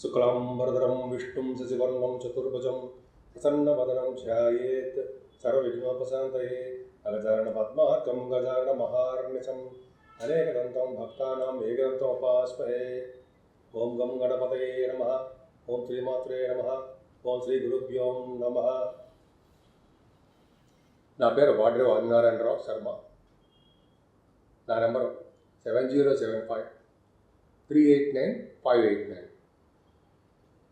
शुक्लांबरधरं विष्णुं शशिवर्णं चतुर्भुजं प्रसन्नवदनं ध्यायेत् सर्वविघ्नोपशान्तये अगजाननपद्मार्कं गजाननमहार्निशम् अनेकदन्तं भक्तानाम् एकदन्तमुपास्महे। ओं गं गणपतये नमः। ओं श्रीमात्रे नमः। ओं श्री गुरुभ्यो नमः। నా పేరు వాడ్రే ఆదినారాయణరావు శర్మ. నా నెంబరు 7075389589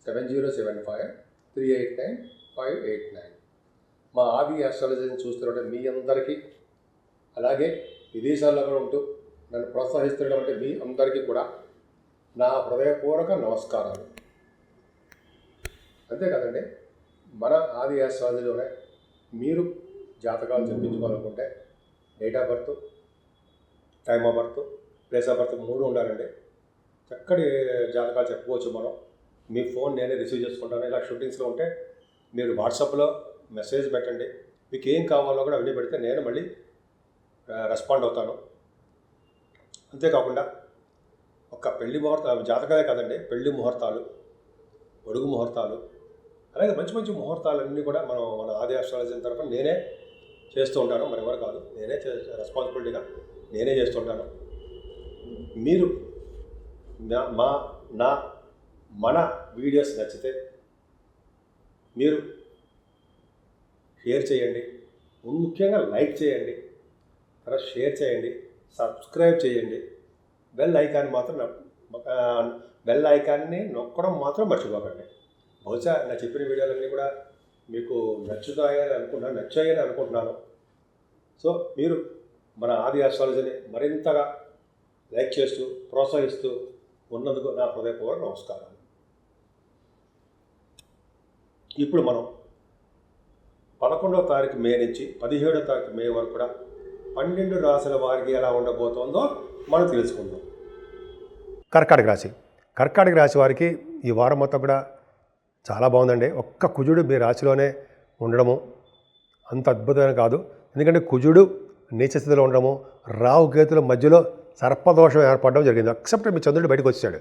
7075389589. మా ఆది ఆస్ట్రాలజీని చూస్తున్నట్టు మీ అందరికీ, అలాగే విదేశాల్లో కూడా ఉంటూ నన్ను ప్రోత్సహిస్తున్నటువంటి మీ అందరికీ కూడా నా హృదయపూర్వక నమస్కారాలు. అంతేకాదండి, మన ఆది ఆస్ట్రాలజీలోనే మీరు జాతకాలు చెప్పించుకోవాలనుకుంటే date of birth, time of birth, place of birth 3 ఉండాలండి. చక్కటి జాతకాలు చెప్పుకోవచ్చు మనం. మీ ఫోన్ నేనే రిసీవ్ చేసుకుంటాను. ఇలా షూటింగ్స్లో ఉంటే మీరు వాట్సాప్లో మెసేజ్ పెట్టండి. మీకు ఏం కావాలో కూడా అవన్నీ పెడితే నేను మళ్ళీ రెస్పాండ్ అవుతాను. అంతేకాకుండా ఒక పెళ్లి ముహూర్తాలు జాతకాలే కాదండి, పెళ్లి ముహూర్తాలు, ఒడుగు ముహూర్తాలు, అలాగే మంచి మంచి ముహూర్తాలన్నీ కూడా మన ఆది ఆస్ట్రాలజీ తరఫున నేనే చేస్తూ ఉంటాను. మరెవరు కాదు, నేనే రెస్పాన్సిబిలిటీగా నేనే చేస్తుంటాను. మీరు మన వీడియోస్ నచ్చితే మీరు షేర్ చేయండి, ముఖ్యంగా లైక్ చేయండి, తర్వాత షేర్ చేయండి, సబ్స్క్రైబ్ చేయండి. బెల్ ఐకాన్ని నొక్కడం మాత్రం మర్చిపోకండి. బహుశా నా చెప్పిన వీడియోలన్నీ కూడా మీకు నచ్చాయని అనుకుంటున్నాను. సో మీరు మన ఆది ఆస్ట్రాలజీని మరింతగా లైక్ చేస్తూ ప్రోత్సహిస్తూ ఉన్నందుకు నా హృదయపూర్వక నమస్కారాలు. ఇప్పుడు మనం 11వ తారీఖు మే నుంచి 17వ తారీఖు మే వరకు కూడా 12 రాశుల వారికి ఎలా ఉండబోతోందో మనం తెలుసుకుందాం. కర్కాటక రాశి వారికి ఈ వారం మొత్తం కూడా చాలా బాగుందండి. ఒక్క కుజుడు మీ రాశిలోనే ఉండడము అంత అద్భుతమైన కాదు. ఎందుకంటే కుజుడు నీచ స్థితిలో ఉండడము, రాహు కేతుల మధ్యలో సర్పదోషం ఏర్పడడం జరిగింది. ఎక్సెప్ట్ మీ చంద్రుడు బయటకు వచ్చాడు.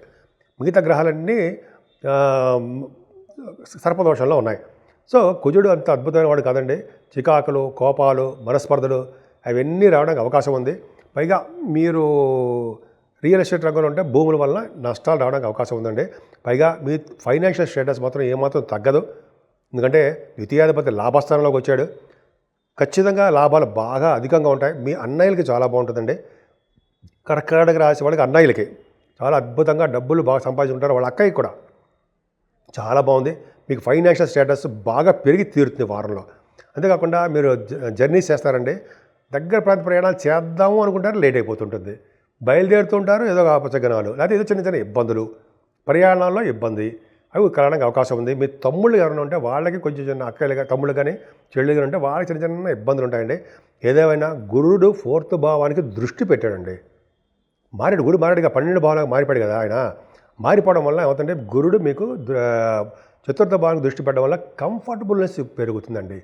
మిగతా గ్రహాలన్నీ సర్పదోషంలో ఉన్నాయి. సో కుజుడు అంత అద్భుతమైన వాడు కాదండి. చికాకులు, కోపాలు, మనస్పర్ధలు అవన్నీ రావడానికి అవకాశం ఉంది. పైగా మీరు రియల్ ఎస్టేట్ రంగంలో ఉంటే భూముల వల్ల నష్టాలు రావడానికి అవకాశం ఉందండి. పైగా మీ ఫైనాన్షియల్ స్టేటస్ మాత్రం ఏమాత్రం తగ్గదు. ఎందుకంటే ద్వితీయాధిపతి లాభస్థానంలోకి వచ్చాడు. ఖచ్చితంగా లాభాలు బాగా అధికంగా ఉంటాయి. మీ అన్నయ్యలకి చాలా బాగుంటుందండి. కర్కాటక రాశి వాళ్ళకి అన్నయ్యలకి చాలా అద్భుతంగా డబ్బులు బాగా సంపాదించుకుంటారు. వాళ్ళ అక్కయ్యకి కూడా చాలా బాగుంది. మీకు ఫైనాన్షియల్ స్టేటస్ బాగా పెరిగి తీరుతుంది వారంలో. అంతేకాకుండా మీరు జర్నీస్ చేస్తారండి. దగ్గర ప్రాంత ప్రయాణాలు చేద్దాము అనుకుంటారు, లేట్ అయిపోతుంటుంది. బయలుదేరుతుంటారు, ఏదో అపశకనాలు, లేకపోతే ఏదో చిన్న చిన్న ఇబ్బందులు, ప్రయాణాల్లో ఇబ్బంది అవి కలగడానికి అవకాశం ఉంది. మీ తమ్ముళ్ళు ఎవరైనా ఉంటే వాళ్ళకి కొంచెం చిన్న అక్కలు తమ్ముళ్ళు కానీ చెల్లి కానీ ఉంటే వాళ్ళకి చిన్న చిన్న ఇబ్బందులు ఉంటాయండి. ఏదేమైనా గురుడు 4th భావానికి దృష్టి పెట్టాడండి. గురుడు మారాడుగా 12 భావాలకు మారిపోయాడు కదా ఆయన. మారిపోవడం వల్ల ఏమవుతుందంటే గురుడు మీకు 4th భావానికి దృష్టి పెట్టడం వల్ల కంఫర్టబుల్నెస్ పెరుగుతుందండి.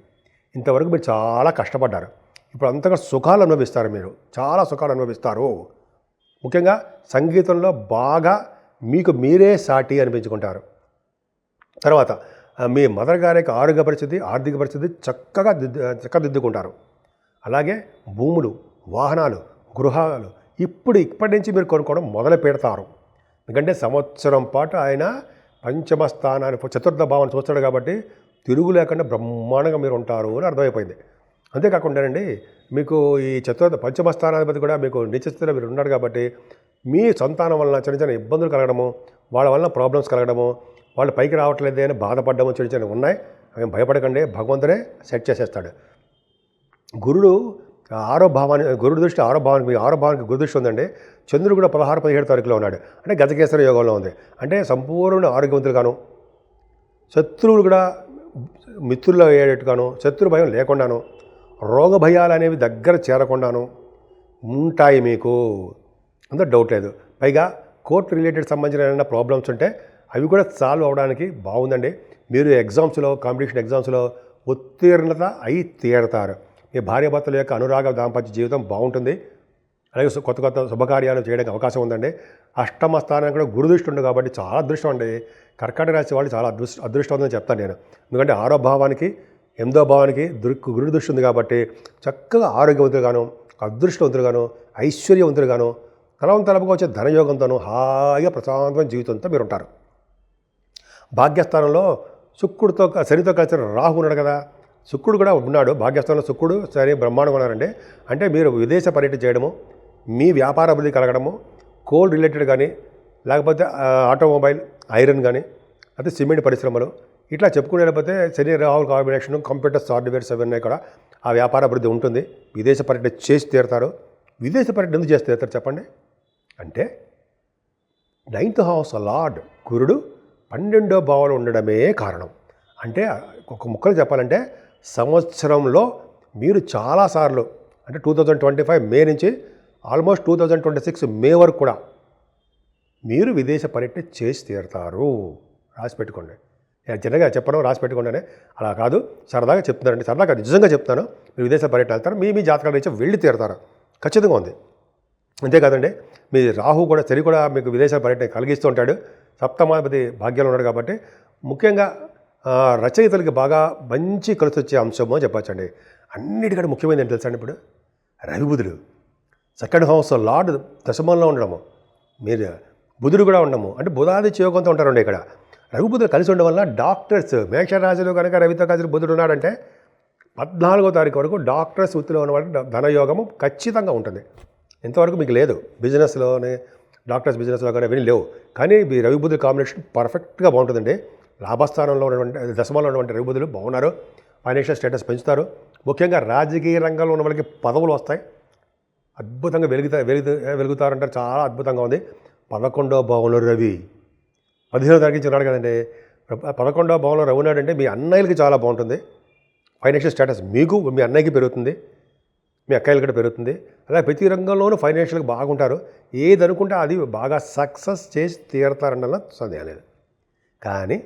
ఇంతవరకు మీరు చాలా కష్టపడ్డారు, ఇప్పుడు అంతగా సుఖాలు అనుభవిస్తారు. మీరు చాలా సుఖాలు అనుభవిస్తారు. ముఖ్యంగా సంగీతంలో బాగా మీకు మీరే సాటి అనిపించుకుంటారు. తర్వాత మీ మదర్ గారికి ఆరోగ్య పరిస్థితి, ఆర్థిక పరిస్థితి చక్కదిద్దుకుంటారు. అలాగే భూములు, వాహనాలు, గృహాలు ఇప్పటి నుంచి మీరు కొనుక్కోవడం మొదలు పెడతారు. ఎందుకంటే సంవత్సరం పాటు ఆయన పంచమ స్థానాన్ని 4th భావాన్ని చూస్తాడు కాబట్టి తిరుగు లేకుండా బ్రహ్మాండంగా మీరు ఉంటారు అని అర్థమైపోయింది. అంతేకాకుండానండి మీకు ఈ పంచమ స్థానాధిపతి కూడా మీకు నీచస్థితిలో మీరు ఉన్నాడు కాబట్టి మీ సంతానం వలన చిన్న చిన్న ఇబ్బందులు కలగడము, వాళ్ళ వలన ప్రాబ్లమ్స్ కలగడము, వాళ్ళు పైకి రావట్లేదే అని బాధపడము చిన్న చిన్న ఉన్నాయి. అవి భయపడకండి, భగవంతుడే సెట్ చేసేస్తాడు. గురుడు 6వ భావాన్ని, గురుడు దృష్టి 6వ భావానికి, మీ 6వ భావానికి గురు దృష్టి ఉందండి. చంద్రుడు కూడా 16, 17 తారీఖులో ఉన్నాడు. అంటే గజకేసరి యోగంలో ఉంది. అంటే సంపూర్ణ ఆరోగ్యవంతులుగాను, శత్రువులు కూడా మిత్రులు అయ్యేటట్టుగాను, శత్రు భయం లేకుండాను, రోగ భయాలు అనేవి దగ్గర చేరకుండాను ఉంటాయి మీకు, అంత డౌట్ లేదు. పైగా కోర్టు రిలేటెడ్ సంబంధించిన ఏమైనా ప్రాబ్లమ్స్ ఉంటే అవి కూడా సాల్వ్ అవ్వడానికి బాగుందండి. మీరు ఎగ్జామ్స్లో, కాంపిటీషన్ ఎగ్జామ్స్లో ఉత్తీర్ణత అయి తీరతారు. మీ భార్యాభర్తల యొక్క అనురాగ దాంపత్య జీవితం బాగుంటుంది. అలాగే కొత్త శుభకార్యాలు చేయడానికి అవకాశం ఉందండి. అష్టమ స్థానం కూడా గురుదృష్టి ఉంది కాబట్టి చాలా అదృష్టం అండి. కర్కాటక రాశి వాళ్ళు చాలా అదృష్టవంతని చెప్తాను నేను. ఎందుకంటే 6వ భావానికి 8వ భావానికి గురు దృష్టి ఉంది కాబట్టి చక్కగా ఆరోగ్యవంతులుగాను, అదృష్టవంతులుగాను, ఐశ్వర్యవంతులుగాను, తలపుగా వచ్చే ధనయోగంతోనూ హాయిగా ప్రశాంతమైన జీవితంతో మీరు ఉంటారు. భాగ్యస్థానంలో శనితో కలిసి రాహు ఉన్నాడు కదా, శుక్రుడు కూడా ఉన్నాడు. భాగ్యస్థానంలో శుక్రుడు శని బ్రహ్మాండంగా ఉన్నారండి. అంటే మీరు విదేశ పర్యటన చేయడము, మీ వ్యాపార అభివృద్ధి కలగడము, కోల్ రిలేటెడ్ కానీ, లేకపోతే ఆటోమొబైల్, ఐరన్ కానీ, అయితే సిమెంట్ పరిశ్రమలు, ఇట్లా చెప్పుకునే లేకపోతే శని రాహుల్ కాంబినేషన్, కంప్యూటర్స్, సాఫ్ట్వేర్స్ అవన్నీ కూడా ఆ వ్యాపార అభివృద్ధి ఉంటుంది. విదేశ పర్యటన చేసి తీరుతారు. విదేశ పర్యటన ఎందుకు చేసి తీరుతారు చెప్పండి? అంటే 9th హౌస్ లార్డ్ గురుడు 12వ భావంలో ఉండడమే కారణం. అంటే ఒక ముక్కలు చెప్పాలంటే సంవత్సరంలో మీరు చాలాసార్లు, అంటే 2025 మే నుంచి ఆల్మోస్ట్ 2026 మే వరకు కూడా మీరు విదేశ పర్యటన చేసి తీరుతారు. రాసి పెట్టుకోండి. చిన్నగా చెప్పడం రాసి పెట్టుకోండి. అలా కాదు, సరదాగా చెప్తున్నారండి. సరదాగా నిజంగా చెప్తాను. మీరు విదేశ పర్యటన వెళ్తారు, మీ జాతకాల నుంచి వెళ్ళి తీరుతారు. ఖచ్చితంగా ఉంది. అంతేకాదండి, మీ రాహు కూడా, శని కూడా మీకు విదేశ పర్యటన కలిగిస్తూ ఉంటాడు. సప్తమాధిపతి భాగ్యంలో ఉన్నాడు కాబట్టి ముఖ్యంగా రచయితలకి బాగా మంచి కలిసి వచ్చే అంశము అని చెప్పచ్చండి. అన్నిటికంటే ముఖ్యమైనది ఏంటి తెలుసండి, ఇప్పుడు రవి బుధుడు 2nd హౌస్ లార్డ్ దశమంలో ఉండడము, మీరు బుధుడు కూడా ఉండము, అంటే బుధాదిత్య యోగంతో ఉంటారండి. ఇక్కడ రవి బుధుడు కలిసి ఉండడం వల్ల డాక్టర్స్, మేషరాశిలో కనుక రవితో కలిసి బుధుడు ఉన్నాడంటే 14వ తారీఖు వరకు డాక్టర్స్ వృత్తిలో ఉన్న వాళ్ళకి ధనయోగము ఖచ్చితంగా ఉంటుంది. ఇంతవరకు మీకు లేదు. బిజినెస్లోనే డాక్టర్స్ బిజినెస్లో కానీ అవన్నీ లేవు. కానీ ఈ రవి బుధుడు కాంబినేషన్ పర్ఫెక్ట్గా బాగుంటుందండి. లాభస్థానంలో ఉన్నటువంటి దశమంలో ఉన్నటువంటి రవి బుధులు బాగున్నారు. ఫైనాన్షియల్ స్టేటస్ పెంచుతారు. ముఖ్యంగా రాజకీయ రంగంలో ఉన్న వాళ్ళకి పదవులు వస్తాయి. అద్భుతంగా వెలుగుతారంటారు. చాలా అద్భుతంగా ఉంది. 11వ భావంలో రవి 15వ తారీఖు నుంచి ఉన్నాడు కదండి. 11వ భావంలో రవి ఉన్నాడంటే మీ అన్నయ్యలకి చాలా బాగుంటుంది. ఫైనాన్షియల్ స్టేటస్ మీకు, మీ అన్నయ్యకి పెరుగుతుంది, మీ అక్కయ్యలు కూడా పెరుగుతుంది. అలాగే ప్రతి రంగంలోనూ ఫైనాన్షియల్గా బాగుంటారు. ఏది అనుకుంటే అది బాగా సక్సెస్ చేసి తీరుతారన్న సందేహం లేదు. కానీ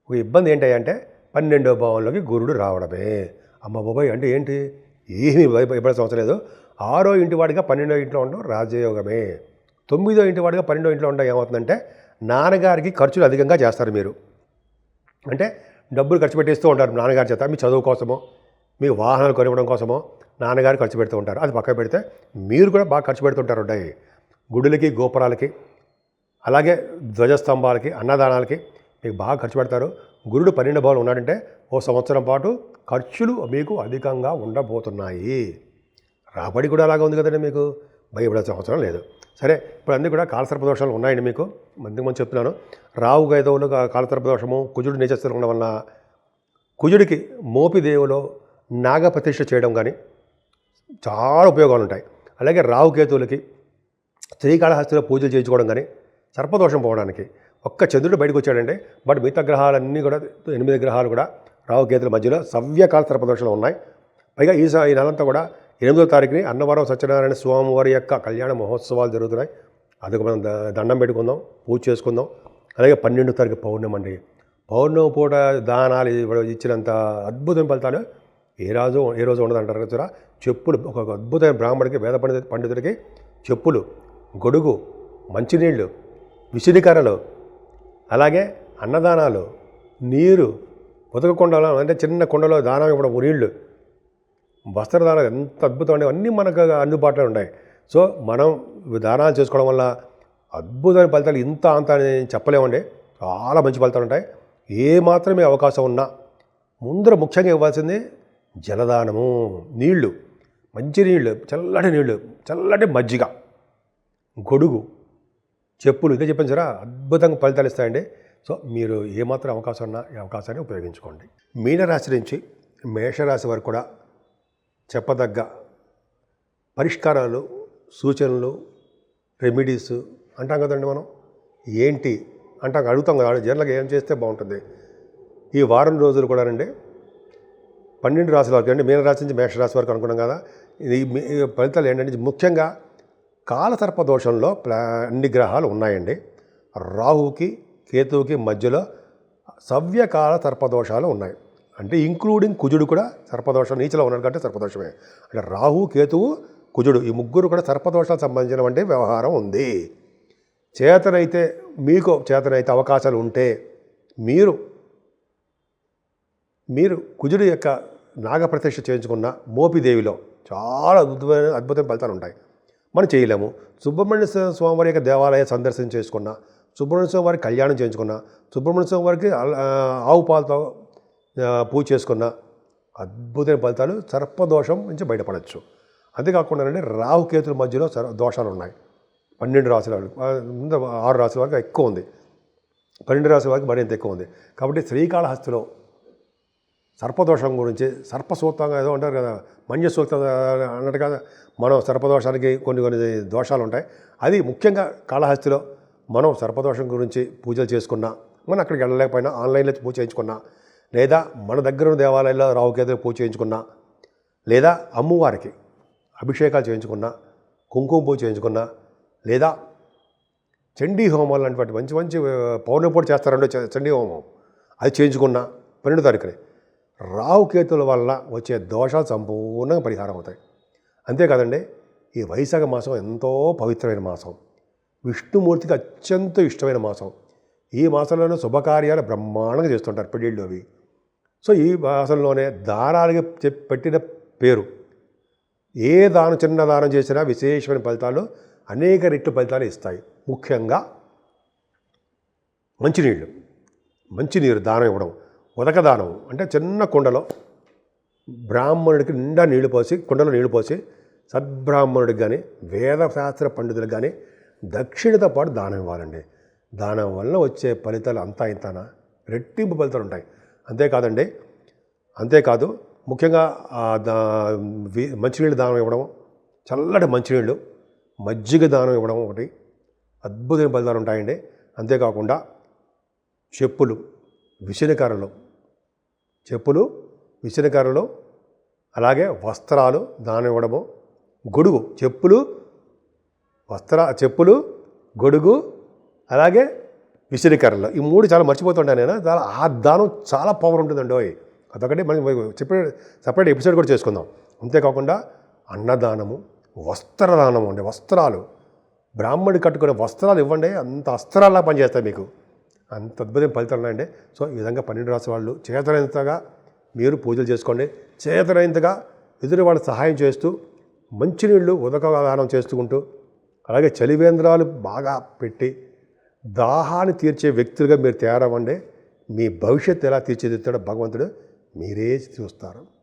ఒక ఇబ్బంది ఏంటంటే 12వ భావంలోకి గురుడు రావడమే. అమ్మ బాబాయ్ అంటే ఏంటి, ఏమీ భయపడాల్సిన అవసరం లేదు. 6వ ఇంటి వాడిగా 12వ ఇంట్లో ఉండడం రాజయోగమే. 9వ ఇంటి వాడిగా 12వ ఇంట్లో ఉండడం ఏమవుతుందంటే నాన్నగారికి ఖర్చులు అధికంగా చేస్తారు మీరు. అంటే డబ్బులు ఖర్చు పెట్టేస్తూ ఉంటారు నాన్నగారి చేత. మీ చదువు కోసమో, మీ వాహనాలు కొనివ్వడం కోసమో నాన్నగారు ఖర్చు పెడుతూ ఉంటారు. అది పక్కన పెడితే మీరు కూడా బాగా ఖర్చు పెడుతుంటారు. గుడులకి, గోపురాలకి, అలాగే ధ్వజస్తంభాలకి, అన్నదానాలకి మీకు బాగా ఖర్చు పెడతారు. గురుడు 12వ భావంలో ఉన్నాడంటే ఓ సంవత్సరం పాటు ఖర్చులు మీకు అధికంగా ఉండబోతున్నాయి. రాబడి కూడా అలాగా ఉంది కదండి, మీకు భయపడాల్సిన అవసరం లేదు. సరే, ఇప్పుడు అన్నీ కూడా కాలసర్ప దోషాలు ఉన్నాయండి మీకు. మంది చెప్తున్నాను. రావు గైదవులు కాలసర్ప దోషము, కుజుడు నీచస్థితిలో ఉండడం వల్ల కుజుడికి మోపిదేవులో నాగప్రతిష్ఠ చేయడం కానీ చాలా ఉపయోగాలు ఉంటాయి. అలాగే రావుకేతువులకి శ్రీకాళహస్తిలో పూజలు చేయించుకోవడం కానీ, సర్పదోషం పోవడానికి ఒక్క చంద్రుడు బయటకు వచ్చాడంటే, బట్ మిగతా గ్రహాలన్నీ కూడా 8 గ్రహాలు కూడా రావుకేతుల మధ్యలో సవ్యకాల సర్పదోషాలు ఉన్నాయి. పైగా ఈ నెలంతా కూడా 8వ తారీఖుని అన్నవరం సత్యనారాయణ స్వామి వారి యొక్క కళ్యాణ మహోత్సవాలు జరుగుతున్నాయి. అందుకు మనం దండం పెట్టుకుందాం, పూజ చేసుకుందాం. అలాగే 12వ తారీఖు పౌర్ణమి అండి. పౌర్ణమి పూట దానాలు ఇచ్చినంత అద్భుతమైన ఫలితాలు ఏ రోజు ఉండదంటారు కదా. చెప్పులు, ఒక అద్భుతమైన బ్రాహ్మడికి, వేద పండితుడికి చెప్పులు, గొడుగు, మంచినీళ్ళు, విసిరికర్రలు, అలాగే అన్నదానాలు, నీరు, ఉదక కుండలో అంటే చిన్న కుండలో దానం ఇవ్వడం, నీళ్లు, వస్త్రదానాలు ఎంత అద్భుతమైనవి అన్నీ మనకు అందుబాటులో ఉన్నాయి. సో మనం దానాలు చేసుకోవడం వల్ల అద్భుతమైన ఫలితాలు ఇంత అంత అని చెప్పలేమండి. చాలా మంచి ఫలితాలు ఉంటాయి. ఏ మాత్రమే అవకాశం ఉన్నా ముందర ముఖ్యంగా ఇవ్వాల్సింది జలదానము, నీళ్లు, మంచి నీళ్ళు, చల్లటి నీళ్ళు, చల్లటి మజ్జిగ, గొడుగు, చెప్పులు, ఇదే చెప్పాను సరే, అద్భుతంగా ఫలితాలు ఇస్తాయండి. సో మీరు ఏమాత్రం అవకాశం ఉన్నా ఈ అవకాశాన్ని ఉపయోగించుకోండి. మీనరాశి నుంచి మేషరాశి వరకు కూడా చెప్పదగ్గ పరిష్కారాలు, సూచనలు, రెమెడీస్ అంటాం కదండి. మనం ఏంటి అంటాం, అడుగుతాం కదా, జనరల్గా ఏం చేస్తే బాగుంటుంది. ఈ వారం రోజులు కూడా రండి 12 రాశుల వరకు అండి, మీనరాశి నుంచి మేషరాశి వరకు అనుకున్నాం కదా. ఈ ఫలితాలు ఏంటంటే ముఖ్యంగా కాలసర్ప దోషంలో అన్ని గ్రహాలు ఉన్నాయండి. రాహుకి కేతువుకి మధ్యలో సవ్యకాల సర్పదోషాలు ఉన్నాయి. అంటే ఇంక్లూడింగ్ కుజుడు కూడా సర్పదోషం, నీచలో ఉన్నాడు కంటే సర్పదోషమే. అంటే రాహు, కేతువు, కుజుడు ఈ ముగ్గురు కూడా సర్పదోషాలకు సంబంధించినటువంటి వ్యవహారం ఉంది. చేతనైతే అవకాశాలు ఉంటే మీరు మీరు కుజుడి యొక్క నాగప్రతిష్ఠ చేయించుకున్న మోపిదేవిలో చాలా అద్భుతమైన ఫలితాలు ఉంటాయి. మనం చేయలేము. సుబ్రహ్మణ్య స్వామి వారి యొక్క దేవాలయ సందర్శన చేసుకున్న, సుబ్రహ్మణ్య స్వామి వారికి కళ్యాణం చేయించుకున్న, సుబ్రహ్మణ్య స్వామి వారికి ఆవు పాలతో పూజ చేసుకున్న అద్భుతమైన ఫలితాలు సర్పదోషం నుంచి బయటపడవచ్చు. అంతేకాకుండా రాహుకేతుల మధ్యలో దోషాలు ఉన్నాయి. 12 రాశుల వాళ్ళకి, 6 రాశుల వరకు ఎక్కువ ఉంది, 12 రాశుల వరకు మరింత ఎక్కువ ఉంది. కాబట్టి శ్రీకాళహస్తిలో సర్పదోషం గురించి సర్పసూక్తంగా ఏదో అంటారు కదా, మంజ సూక్తం అన్నట్టుగా మనం సర్పదోషానికి కొన్ని దోషాలు ఉంటాయి. అది ముఖ్యంగా కాళహస్తిలో మనం సర్పదోషం గురించి పూజలు చేసుకున్నా, మనం అక్కడికి వెళ్ళలేకపోయినా ఆన్లైన్లో పూజ చేయించుకున్నా, లేదా మన దగ్గర ఉన్న దేవాలయాల్లో రావుకేతులు పూజ చేయించుకున్నా, లేదా అమ్మవారికి అభిషేకాలు చేయించుకున్నా, కుంకుమ పూజ చేయించుకున్నా, లేదా చండీ హోమాలు లాంటి మంచి మంచి పౌర్ణమి పూట చేస్తారంటే చండీ హోమం అది చేయించుకున్నా 12 తారీఖుని రావుకేతుల వల్ల వచ్చే దోషాలు సంపూర్ణంగా పరిహారం అవుతాయి. అంతేకాదండి, ఈ వైశాఖ మాసం ఎంతో పవిత్రమైన మాసం, విష్ణుమూర్తికి అత్యంత ఇష్టమైన మాసం. ఈ మాసంలోనే శుభకార్యాలు బ్రహ్మాండంగా చేస్తుంటారు, పెళ్ళిళ్ళు అవి. సో ఈ మాసంలోనే దానాలకి పెట్టిన పేరు. ఏ దానం, చిన్న దానం చేసినా విశేషమైన ఫలితాలు, అనేక రెట్లు ఫలితాలు ఇస్తాయి. ముఖ్యంగా మంచినీరు దానం ఇవ్వడం. ఉదక దానం అంటే చిన్న కుండలో బ్రాహ్మణుడికి నిండా నీళ్లు పోసి, కుండలో నీళ్లు పోసి సద్బ్రాహ్మణుడికి కానీ వేదశాస్త్ర పండితులకు కానీ దక్షిణతో పాటు దానం ఇవ్వాలండి. దానం వల్ల వచ్చే ఫలితాలు అంతా ఇంతనా రెట్టింపు ఫలితాలు ఉంటాయి. అంతేకాదు ముఖ్యంగా మంచినీళ్ళు దానం ఇవ్వడం, చల్లటి మంచినీళ్ళు, మజ్జిగ దానం ఇవ్వడం ఒకటి అద్భుతమైన ఫలితాలు ఉంటాయండి. అంతేకాకుండా చెప్పులు, విసనకర్రలు, అలాగే వస్త్రాలు దానం ఇవ్వడము, గొడుగు, చెప్పులు, గొడుగు, అలాగే విసనకర్రలు, ఈ 3 చాలా మర్చిపోతుంటాను నేను. ఆ దానం చాలా పవర్ ఉంటుందండి. అదొకటి మనం సపరేట్ ఎపిసోడ్ కూడా చేసుకుందాం. అంతేకాకుండా అన్నదానము, వస్త్రదానము అండి. వస్త్రాలు, బ్రాహ్మణుడి కట్టుకునే వస్త్రాలు ఇవ్వండి, అంత అస్త్రాల్లా పనిచేస్తాయి మీకు, అంత అద్భుతమైన ఫలితాలు ఉన్నాయండి. సో ఈ విధంగా 12 రాశి వాళ్ళు చేతనైనంతగా మీరు పూజలు చేసుకోండి. చేతనైనంతగా ఎదురు వాళ్ళకి సహాయం చేస్తూ, మంచినీళ్ళు ఉదకదానం చేసుకుంటూ, అలాగే చలివేంద్రాలు బాగా పెట్టి దాహాన్ని తీర్చే వ్యక్తులుగా మీరు తయారవ్వండి. మీ భవిష్యత్తు ఎలా తీర్చిదిద్దాడో భగవంతుడు మీరే చూస్తారు.